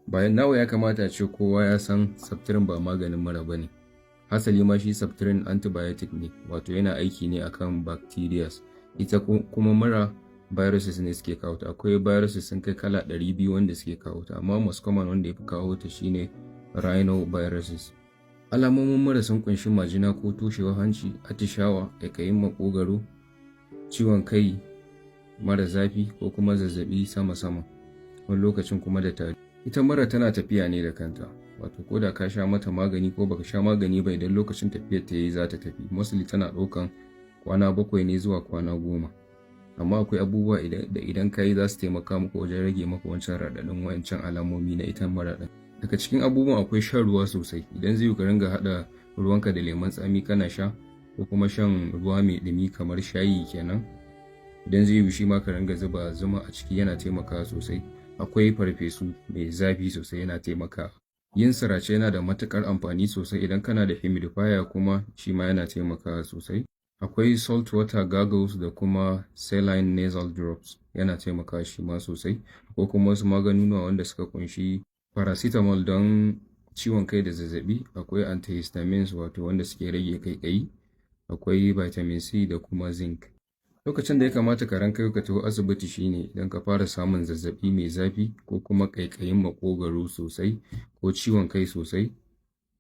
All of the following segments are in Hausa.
Bayan nawa ya kamata ce kowa ya san Septrin ba maganin mura ba ne. Hasali ma shi Septrin antibiotic ne, wato yana aiki ne akan bacterias. Ita kuma mura viruses ne suke kawo ta. Akwai viruses sun kai kala 200 wanda suke kawo ta, amma most common wanda ya fi kawo ta shine rhinoviruses. Alamomin mura sun kunshi majina ko toshewar hanci, atishawa, ƙaiƙayin maƙogwaro, ciwon kai mara zafi ko kuma zazzabi sama-sama, wani lokacin kuma da tari. Ita mura tana tafiya ne da kanta, wato ko da ka sha mata magani ko baka sha magani ba, idan lokacin tafiyar ta yi za ta tafi. Mostly tana ɗaukan kwana 7 ne zuwa kwana 10. Amma akwai abubuwa da idan ka yi za su taimaka maka wajen rage maka wancan raɗaɗin wancan alamomi na ita mura ɗin. Daga cikin abubuwan akwai shan ruwa sosai. Idan zai yi ka ringa haɗa ruwanka da lemon tsami kana sha, ko kuma shan ruwa mai ɗumi kamar shayi kenan. Idan zai yi shi ma ka ringa zuba zuma a ciki, yana taimakawa sosai. Akwai farfesu mai zafi sosai, yana taimakawa. Yin sirace yana da matuƙar amfani sosai. Idan kana da humidifier kuma shi ma yana taimakawa sosai. Akwai salt water gargles da kuma saline nasal drops, yana taimakawa shi ma sosai. Ko kuma wasu maganunuwa wanda suka kunshi paracetamol don ciwon kai da zazzabi. Akwai antihistamines wato wanda suke rage ƙaiƙayi. Akwai vitamin C da kuma zinc. Lokacin da ya kamata ka ranka ka tafi asibiti shine idan ka fara samun zazzabi mai zafi ko kuma ƙaiƙayin maƙogwaro sosai ko ciwon kai sosai,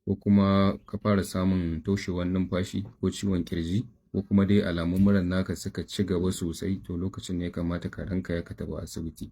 ko kuma ka fara samun toshewar numfashi ko ciwon kirji, ko kuma dai alamun murar naka suka ci gaba sosai, to lokacin ne ya kamata ka ranka ka tafi asibiti.